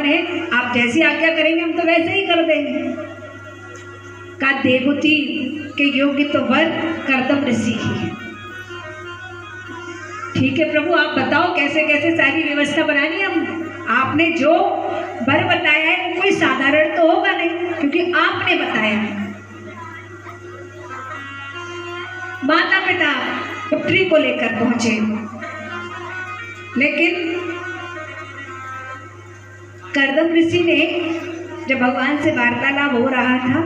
है, आप जैसी आज्ञा करेंगे हम तो वैसे ही कर देंगे। का देवहूति के योग्य तो वर कर्दम ऋषि ही है। ठीक है प्रभु, आप बताओ कैसे कैसे सारी व्यवस्था बनानी है। हम आपने जो वर बताया है वो कोई साधारण तो होगा नहीं, क्योंकि आपने बताया है। माता पिता पुत्री को लेकर पहुंचे, लेकिन कर्दम ऋषि ने जब भगवान से वार्तालाप हो रहा था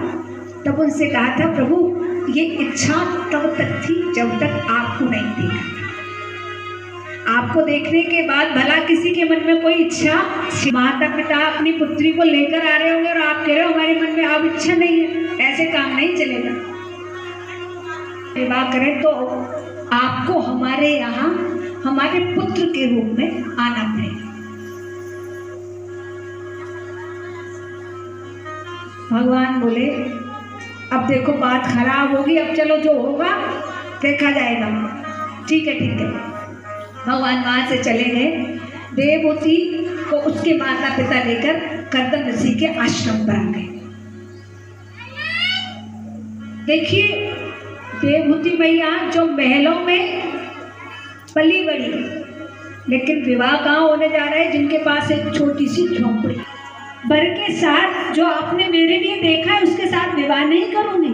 तब उनसे कहा था, प्रभु ये इच्छा तब तक थी जब तक आपको नहीं देखा। आपको देखने के बाद भला किसी के मन में कोई इच्छा, माता पिता अपनी पुत्री को लेकर आ रहे होंगे और आप कह रहे हो हमारे मन में अब इच्छा नहीं है, ऐसे काम नहीं चलेगा। विवाह करें तो आपको हमारे यहाँ हमारे पुत्र के रूप में आना पड़ेगा। भगवान बोले अब देखो बात खराब होगी, अब चलो जो होगा देखा जाएगा। ठीक है ठीक है। भगवान वहां से चले गए। देवहूति को उसके माता पिता लेकर कर्दम ऋषि के आश्रम पर आ गए। देखिए देवहूति मैया जो महलों में पली बड़ी, लेकिन विवाह कहाँ होने जा रहा है, जिनके पास एक छोटी सी झोंपड़ी। वर के साथ जो आपने मेरे लिए देखा है उसके साथ विवाह नहीं करूंगी।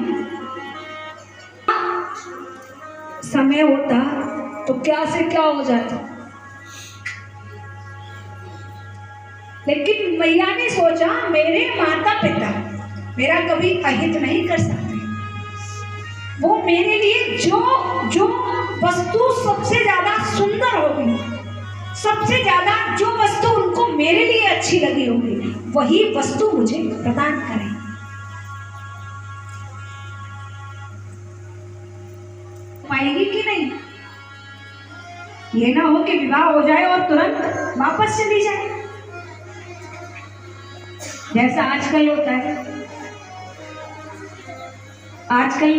समय होता तो क्या से क्या हो जाता, लेकिन मैया ने सोचा मेरे माता पिता मेरा कभी अहित नहीं कर सकते। वो मेरे लिए जो जो वस्तु सबसे ज्यादा सुंदर होगी, सबसे ज्यादा जो वस्तु उनको मेरे लिए अच्छी लगी होगी, वही वस्तु मुझे प्रदान करें। पाएगी कि नहीं? ये ना हो कि विवाह हो जाए और तुरंत वापस चली जाए, जैसा आजकल होता है। आजकल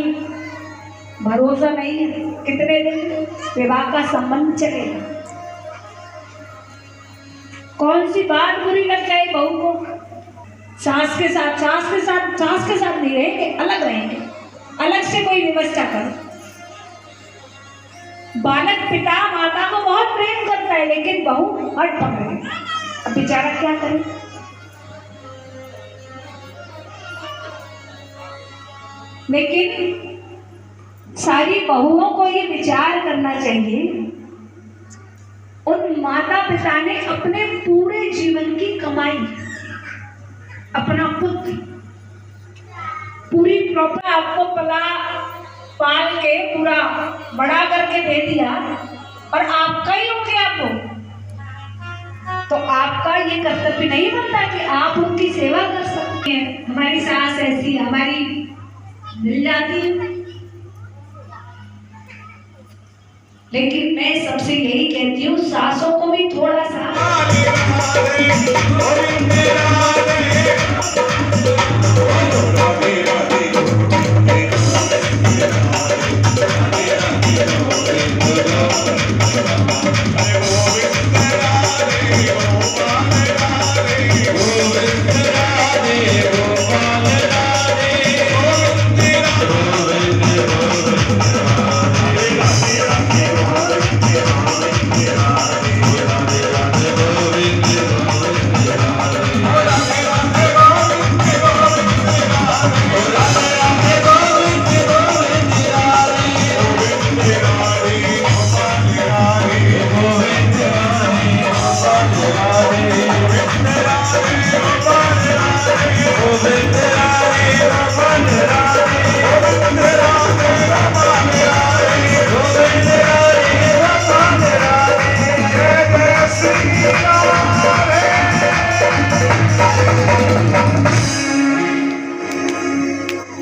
भरोसा नहीं है, कितने दिन विवाह का संबंध चलेगा। कौन सी बात बुरी लग जाए बहू को, सास के साथ नहीं रहेंगे, अलग रहेंगे, अलग से कोई व्यवस्था करो। बालक पिता माता को बहुत प्रेम करता है, लेकिन बहू हट पकड़े, अब बेचारा क्या करे। लेकिन सारी बहुओं को ये विचार करना चाहिए, उन माता पिता ने अपने पूरे जीवन की कमाई, अपना पुत्र पूरी प्रॉपर आपको पाल के पूरा बड़ा करके दे दिया और आपका ही हो गया वो, तो आपका ये कर्तव्य नहीं बनता कि आप उनकी सेवा कर सकते हैं। हमारी सास ऐसी हमारी मिल जाती है, लेकिन मैं सबसे यही कहती हूँ सासों को भी थोड़ा सा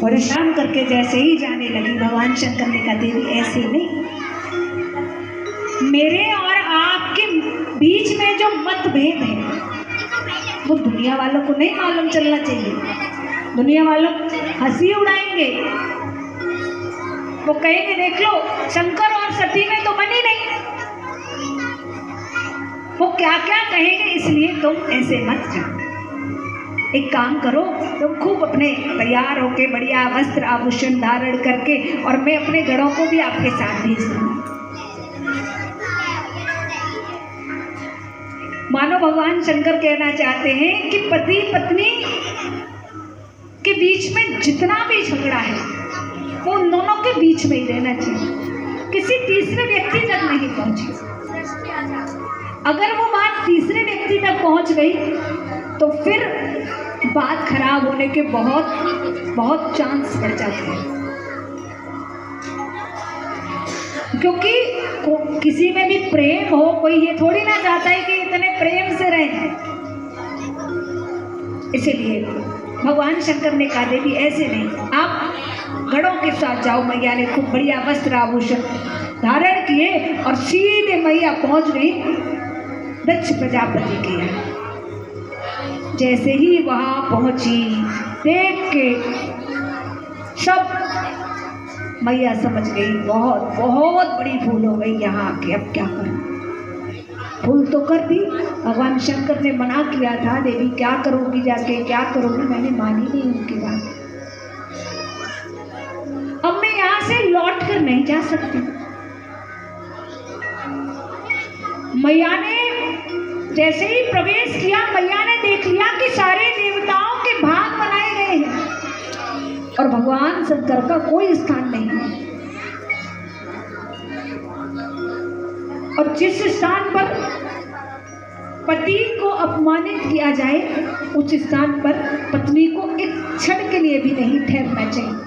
परेशान करके जैसे ही जाने लगी, भगवान शंकर ने कहा देवी ऐसे नहीं, मेरे और आपके बीच में जो मतभेद है वो दुनिया वालों को नहीं मालूम चलना चाहिए। दुनिया वालों हंसी उड़ाएंगे, वो कहेंगे देख लो शंकर और सती में तो बनी नहीं, वो क्या क्या कहेंगे, इसलिए तुम ऐसे मत जाओ। एक काम करो, तुम खूब अपने तैयार होके बढ़िया वस्त्र आभूषण धारण करके, और मैं अपने गणों को भी आपके साथ भेज दूंगा। मानो भगवान शंकर कहना चाहते हैं कि पति पत्नी के बीच में जितना भी झगड़ा है वो उन दोनों के बीच में ही रहना चाहिए, किसी तीसरे व्यक्ति तक नहीं पहुंचे। अगर वो बात तीसरे व्यक्ति तक पहुंच गई तो फिर बात खराब होने के बहुत चांस बढ़ जाते हैं, क्योंकि किसी में भी प्रेम हो, कोई ये थोड़ी ना चाहता है कि इतने प्रेम से रहें। इसीलिए भगवान शंकर ने कहा देवी ऐसे नहीं, आप गणों के साथ जाओ। मैया ने खूब बढ़िया वस्त्र आभूषण धारण किए और सीधे मैया पहुंच गई दक्ष प्रजापति के यहाँ। जैसे ही वहां पहुंची, देख के सब मैया समझ गई बहुत बड़ी भूल हो गई यहाँ आके, अब क्या करूं। भूल तो कर दी, भगवान शंकर ने मना किया था, देवी क्या करोगी जाके, क्या करोगी, मैंने मानी नहीं उनकी बात। अब मैं यहाँ से लौट कर नहीं जा सकती। मैया ने जैसे ही प्रवेश किया, मैया ने देख लिया कि सारे देवताओं के भाग बनाए गए हैं और भगवान शंकर का कोई स्थान नहीं है। और जिस स्थान पर पति को अपमानित किया जाए, उस स्थान पर पत्नी को एक क्षण के लिए भी नहीं ठहरना चाहिए।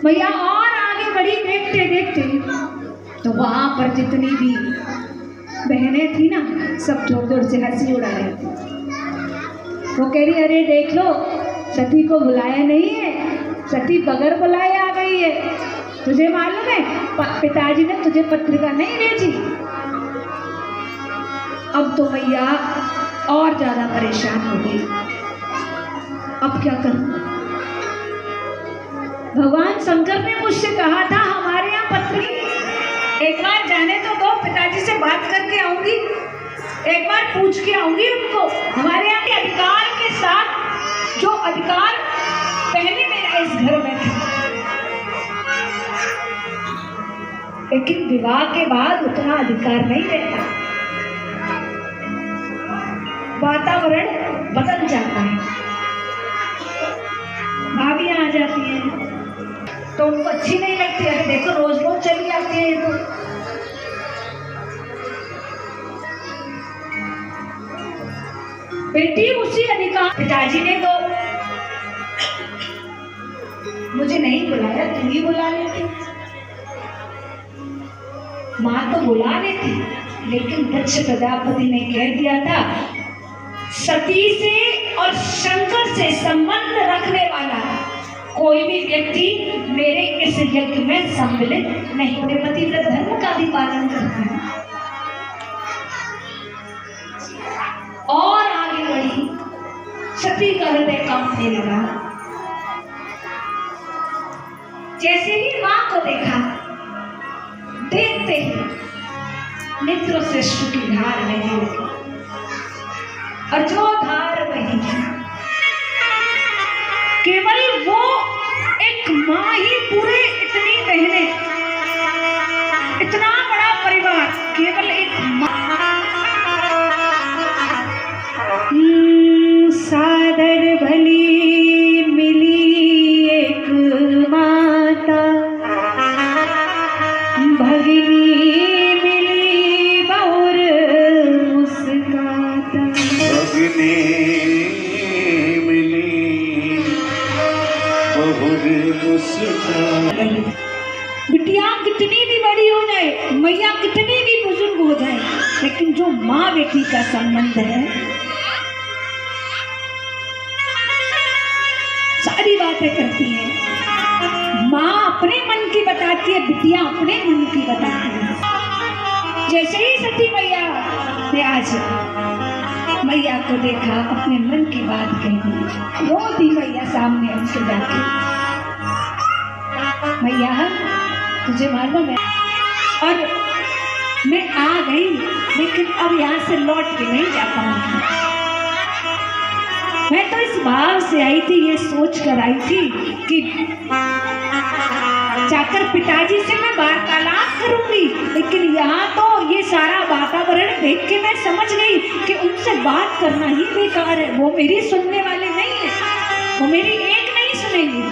मैया और आगे बढ़ी, देखते देखते तो वहां पर जितनी भी बहनें थी ना, सब जोर जोर से हंसी उड़ा रहे थे। वो कह रही, अरे देख लो, सती को बुलाया नहीं है, सती बगैर बुलाए आ गई है। तुझे मालूम है पिताजी ने तुझे पत्रिका नहीं भेजी। अब तो मैया और ज्यादा परेशान हो गई, अब क्या करूं। भगवान शंकर ने मुझसे कहा था हमारे यहाँ पत्नी, एक बार जाने तो दो, पिताजी से बात करके आऊंगी, एक बार पूछ के आऊंगी उनको। हमारे यहाँ के अधिकार के साथ जो अधिकार पहले मेरा इस घर में था, लेकिन विवाह के बाद उतना अधिकार नहीं रहता, वातावरण बदल जाता है। भाभियां आ जाती हैं तो उनको अच्छी नहीं लगती है, देखो रोज रोज चली आती है। तो बेटी उसी अधिकार, पिताजी ने तो मुझे नहीं बुलाया, तू ही बुला लेती, माँ तो बुला लेती, लेकिन दक्ष प्रजापति ने कह दिया था सती से और शंकर से संबंध रखने वाला कोई भी व्यक्ति मेरे इस यज्ञ में सम्मिलित नहीं। अपने पतिव्रत धर्म का भी पालन करता है। और आगे बढ़ी, सती का हृदय कांपने लगा। जैसे ही मां को देखा, देखते ही नेत्रों से अश्रु की धार बहने लगी, और जो धार बही केवल वो एक माँ ही पूरे इतनी बहनें, इतना बड़ा परिवार, केवल एक माँ। सादर भली मिली एक माता, भगिनी मिली बहुर मुस्काता, भगिनी मिली बहुर मुस्काता। बिटिया कितनी भी बड़ी हो जाए, मैया कितनी भी बुजुर्ग हो जाए, लेकिन जो माँ बेटी का संबंध है, सारी बातें करती है। माँ अपने मन की बताती है, बिटिया अपने मन की बताती है। जैसे ही सती मैया ने आज मैया को देखा, अपने मन की बात कह दी, रो दी मैया सामने उनके जाके, मैया तुझे मालूम है। और मैं आ गई, लेकिन अब यहाँ से लौट के नहीं जा पाऊंगी। मैं तो इस भाव से आई थी, ये सोच कर आई थी कि जाकर पिताजी से मैं वार्तालाप करूंगी, लेकिन यहाँ तो ये सारा वातावरण देख के मैं समझ गई कि उनसे बात करना ही बेकार है। वो मेरी सुनने वाले नहीं है, वो मेरी एक नहीं सुनेंगी।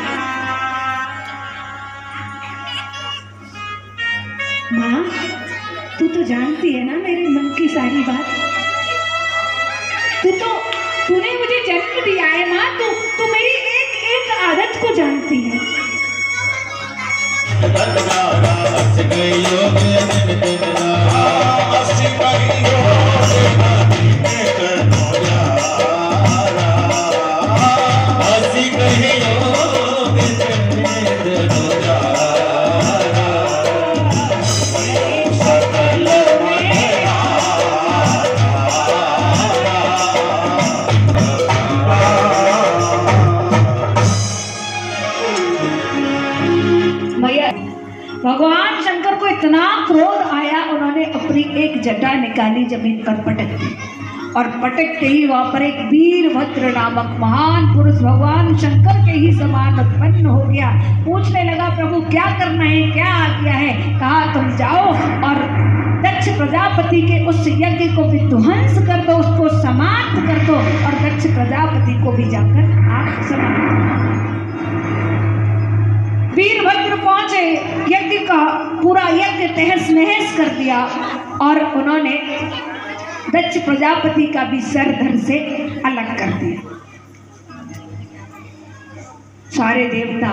माँ, तू तो जानती है ना मेरे मन की सारी बात। तूने मुझे जन्म दिया है माँ, तू मेरी एक एक आदत को जानती है। भगवान शंकर को इतना क्रोध आया, उन्होंने अपनी एक जटा निकाली, जमीन पर पटक दी, और पटकते ही वहां पर एक वीरभद्र नामक महान पुरुष भगवान शंकर के ही समान उत्पन्न हो गया। पूछने लगा, प्रभु क्या करना है, क्या आज्ञा है? कहा, तुम जाओ और दक्ष प्रजापति के उस यज्ञ को विध्वंस कर दो, उसको समाप्त कर दो, और दक्ष प्रजापति को भी जाकर आप समाप्त कर दो। वीरभद्र पहुंचे, यज्ञ का पूरा यज्ञ तहस नहस कर दिया, और उन्होंने दक्ष प्रजापति का भी सर धड़ से अलग कर दिया। सारे देवता,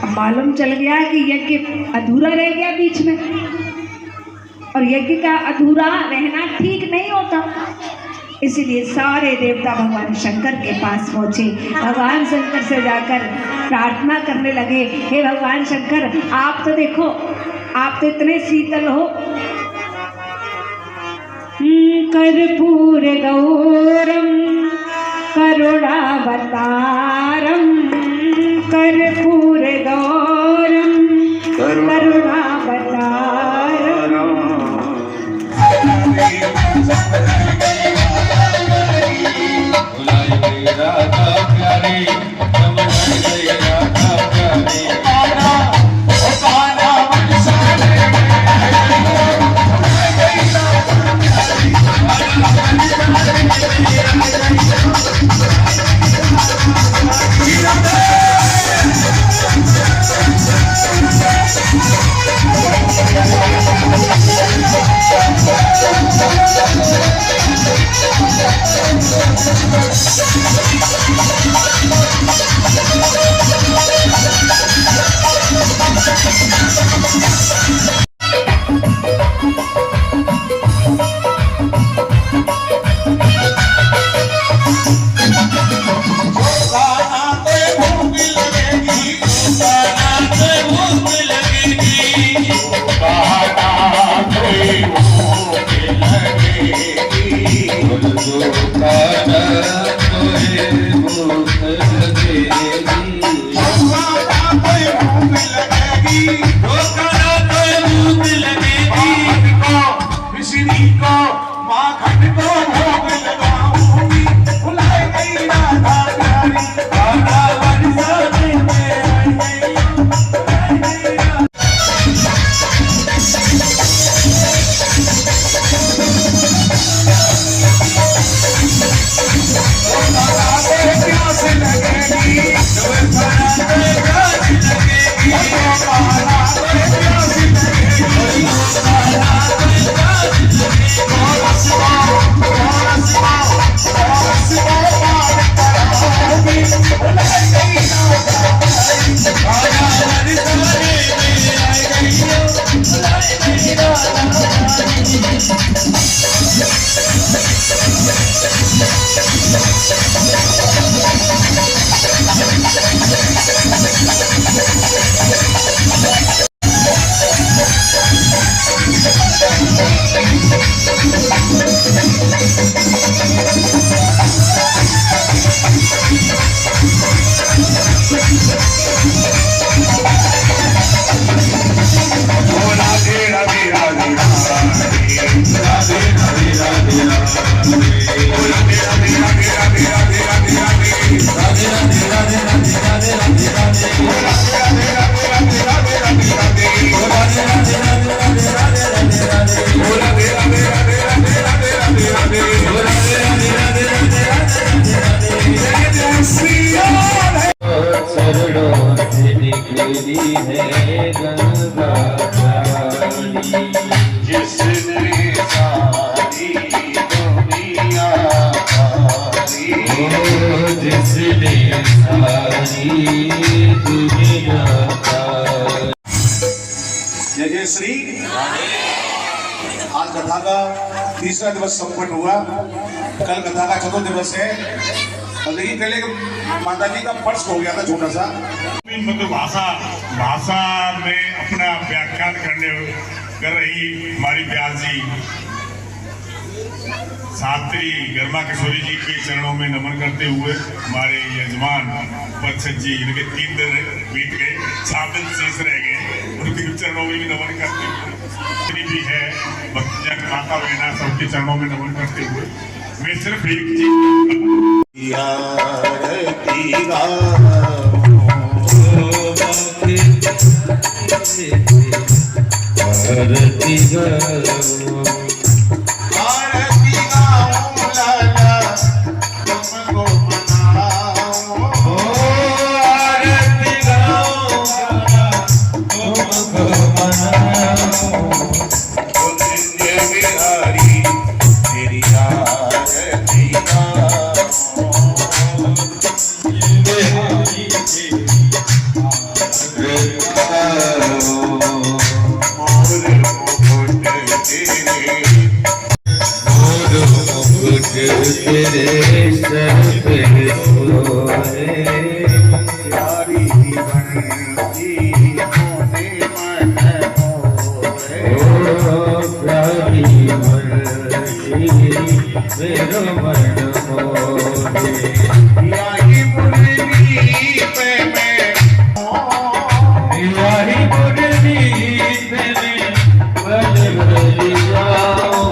अब मालूम चल गया कि यज्ञ अधूरा रह गया बीच में, और यज्ञ का अधूरा रहना ठीक नहीं होता। इसीलिए सारे देवता भगवान शंकर के पास पहुंचे, भगवान शंकर से जाकर प्रार्थना करने लगे, हे भगवान शंकर, आप तो देखो, आप तो इतने शीतल हो। कर्पूर गौरम करुणावतारम, कर्पूर गौरम करुणावतारम। जिसने सारी दुनिया पाली, जिसने सारी दुनिया पाली। जय जय श्री। आज कथा का तीसरा दिवस संपन्न हुआ। कल कथा का चतुर्थ दिवस है। लेकिन पहले माता जी का पर्स हो गया था छोटा सा। मतलब भाषा में अपना व्याख्यान कर रही हमारी व्यास जी सावित्री गर्मा किशोरी जी के चरणों में नमन करते हुए हमारे यजमान परिषद जी, इनके 3 दिन बीत गए, 4 दिन शेष रह गए, उनके चरणों में भी नमन करते हुए भी है भक्तजन माता बहना सबके चरणों में नमन करते हुए मैं सिर्फ एक चीज तेरे सर पे सोए यारी बनती होने मन होए, ओ प्यारी बनती मेरो मन होए। यारी मुरली पे मैं यारी मुरली पे मैं बल बल जाओ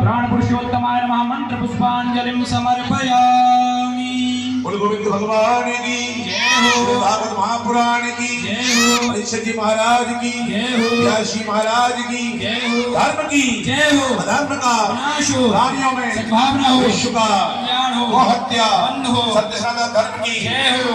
प्राण पुरुषोत्तमाय नमः मंत्र पुष्पांजलिं समर्पयामि। बोल गोविंद भगवान की जय हो। भागवत महापुराण की जय हो। परिषद जी महाराज की जय हो। व्यासी महाराज की जय हो। धर्म की जय हो। अधर्म का विनाश हो। प्राणियों में सद्भावना हो। विश्व का कल्याण हो। गौ हत्या बंद हो। सत्य सनातन धर्म की जय हो।